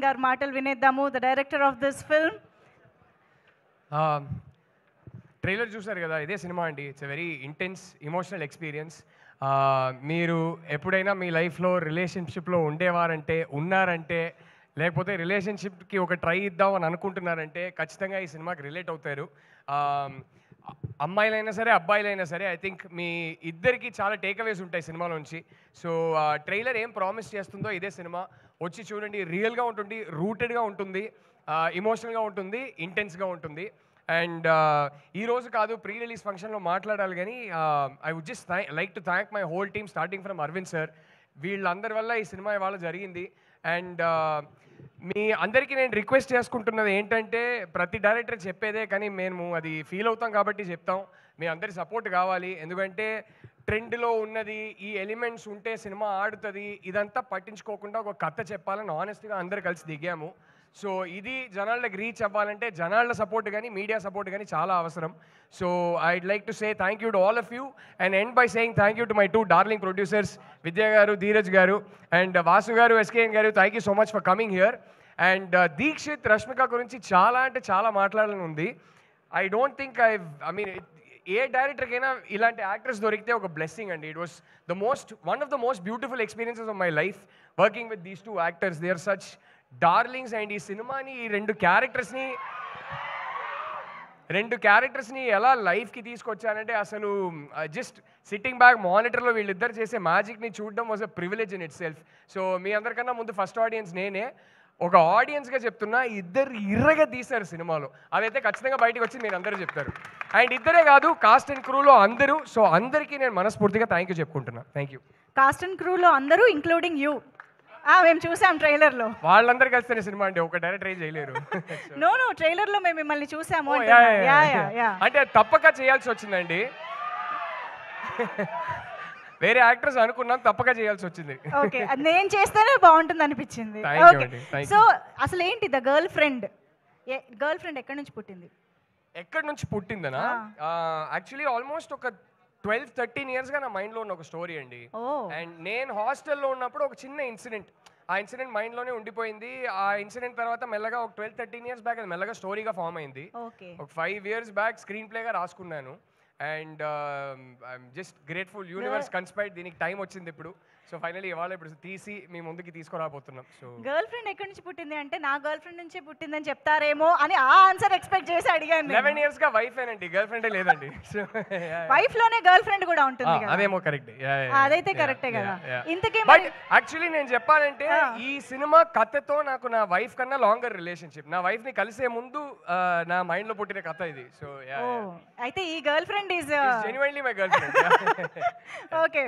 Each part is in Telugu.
గారి మాటలు వినేద్దాము. The director of this film. Trailer చూసారు కదా, ఇదే సినిమా అండి. It's a very intense emotional experience. మీరు ఎప్పుడైనా మీ లైఫ్లో రిలేషన్షిప్లో ఉన్నారంటే లేకపోతే రిలేషన్షిప్కి ఒక ట్రై ఇద్దాం అని అనుకుంటున్నారంటే ఖచ్చితంగా ఈ సినిమాకి రిలేట్ అవుతారు. అమ్మాయిలైనా సరే అబ్బాయిలైనా సరే ఐ థింక్ మీ ఇద్దరికి చాలా టేక్అవేస్ ఉంటాయి సినిమాలోంచి. సో ట్రైలర్ ఏం ప్రామిస్ చేస్తుందో ఇదే సినిమా. వచ్చి చూడండి, రియల్గా ఉంటుంది, రూటెడ్గా ఉంటుంది, ఇమోషనల్గా ఉంటుంది, ఇంటెన్స్గా ఉంటుంది. అండ్ ఈరోజు కాదు, ప్రీ రిలీజ్ ఫంక్షన్లో మాట్లాడాలి, కానీ I would just like to thank my whole team starting from Aravind sir. వీళ్ళందరి వల్ల ఈ సినిమా ఇవాళ జరిగింది. అండ్ మీ అందరికీ నేను రిక్వెస్ట్ చేసుకుంటున్నది ఏంటంటే, ప్రతి డైరెక్టర్ చెప్పేదే, కానీ మేము అది ఫీల్ అవుతాం కాబట్టి చెప్తాం. మీ అందరి సపోర్ట్ కావాలి. ఎందుకంటే ట్రెండ్లో ఉన్నది ఈ ఎలిమెంట్స్ ఉంటే సినిమా ఆడుతుంది, ఇదంతా పట్టించుకోకుండా ఒక కథ చెప్పాలని ఆనెస్ట్గా అందరు కలిసి దిగాము. సో ఇది జనాలకు రీచ్ అవ్వాలంటే జనాల సపోర్ట్ కానీ మీడియా సపోర్ట్ కానీ చాలా అవసరం. So I'd like to say thank you to all of you and end by saying thank you to my 2 darling producers, Vidya గారు, ధీరజ్ గారు, అండ్ వాసు గారు, ఎస్కేఎన్ గారు. Thank you so much for coming here. And Deekshith, Rashmika గురించి చాలా అంటే చాలా మాట్లాడాలని ఉంది. I don't think I mean ఏ డైరెక్టర్కైనా ఇలాంటి యాక్టర్స్ దొరికితే ఒక బ్లెస్సింగ్ అండి. It was one of the most beautiful experiences of my life working with these 2 actors. They are such darlings. And ఈ సినిమాని ఈ రెండు క్యారెక్టర్స్ని ఎలా లైఫ్కి తీసుకొచ్చానంటే, అసలు జస్ట్ సిట్టింగ్ బ్యాక్ మానిటర్లో వీళ్ళిద్దరు చేసే మ్యాజిక్ని చూడడం was a privilege in itself. So మీ అందరికన్నా ముందు ఫస్ట్ ఆడియన్స్ నేనే. ఒక ఆడియన్స్గా చెప్తున్నా, ఇద్దరు ఇర్రగా తీశారు సినిమాలో. అదైతే ఖచ్చితంగా బయటకు వచ్చి మీరు అందరూ చెప్తారు. అండ్ ఇద్దరే కాదు, కాస్ట్ అండ్ క్రూలో అందరూ. సో అందరికీ నేను మనస్ఫూర్తిగా థ్యాంక్ యూ చెప్పుకుంటున్నా. Thank you. కాస్ట్ అండ్ క్రూలో అందరూ ఇంక్లూడింగ్ యూ. మేము చూసాం ట్రైలర్లో. వాళ్ళందరూ కలిస్తేనే సినిమా అండి, ఒక డైరెక్టర్ ఏం చేయలేరు. నో ట్రైలర్లో మేము మిమ్మల్ని చూసాము. అంటే తప్పక చేయాల్సి వచ్చిందండి. వేరే యాక్టర్స్ అనుకున్నాం, తప్పక చేయాల్సి వచ్చింది. ఓకే, నేను చేస్తేనే బాగుంటుంది అనిపించింది. సో అసలు ఏంటి ద గర్ల్ ఫ్రెండ్ ఎక్కడి నుంచి పుట్టింది? ఎక్కడి నుంచి పుట్టిందనా? యాక్చువల్లీ ఆల్మోస్ట్ ఒక 12-13 ఇయర్స్గా నా మైండ్లో ఉన్న ఒక స్టోరీ అండి. అండ్ నేను హాస్టల్లో ఉన్నప్పుడు ఒక చిన్న ఇన్సిడెంట్, ఆ ఇన్సిడెంట్ మైండ్లోనే ఉండిపోయింది. ఆ ఇన్సిడెంట్ తర్వాత మెల్లగా ఒక 12-13 ఇయర్స్ బ్యాక్ అది మెల్లగా స్టోరీగా ఫామ్ అయింది. ఒక 5 ఇయర్స్ బ్యాక్ స్క్రీన్ ప్లేగా రాసుకున్నాను. And I'm just grateful, universe కన్స్పైర్డ్, దీనికి టైం వచ్చింది ఇప్పుడు. సో ఫైనలీ ఇవాళ ఇప్పుడు తీసి మీ ముందుకి తీసుకురాబోతున్నాం. సో గర్ల్ ఫ్రెండ్ ఎక్కడి నుంచి పుట్టింది అంటే, నా గర్ల్ ఫ్రెండ్ నుంచే పుట్టిందని చెప్తారేమో అని ఆ ఆన్సర్ ఎక్స్పెక్ట్ చేసి అడిగాను. 11 ఇయర్స్గా వైఫ్ ఏనండి, గర్ల్ ఫ్రెండే లేదండి. వైఫ్ లోనే గర్ల్ ఫ్రెండ్ కూడా ఉంటుంది. అదేమో కరెక్ట్, అదైతే కరెక్టే కదా. ఇంతకీ బట్ యాక్చువల్లీ నేను చెప్పాలంటే ఈ సినిమా కథతో నాకు నా వైఫ్ కన్నా లాంగర్ రిలేషన్షిప్. నా వైఫ్ ని కలిసే ముందు నా మైండ్ లో పుట్టిన కథ ఇది. సో అయితే ఈ girlfriend is genuinely my girlfriend. Okay,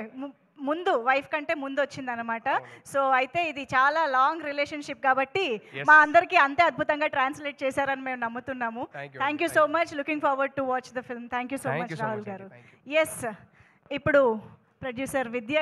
ముందు వైఫ్ కంటే ముందు వచ్చింది అనమాట. సో అయితే ఇది చాలా లాంగ్ రిలేషన్షిప్ కాబట్టి మా అందరికీ అంతే అద్భుతంగా ట్రాన్స్లేట్ చేశారని మేము నమ్ముతున్నాము. Thank you so much. Looking forward to watch the film. Thank you so much Rahul గారు. ఎస్, ఇప్పుడు ప్రొడ్యూసర్ విద్య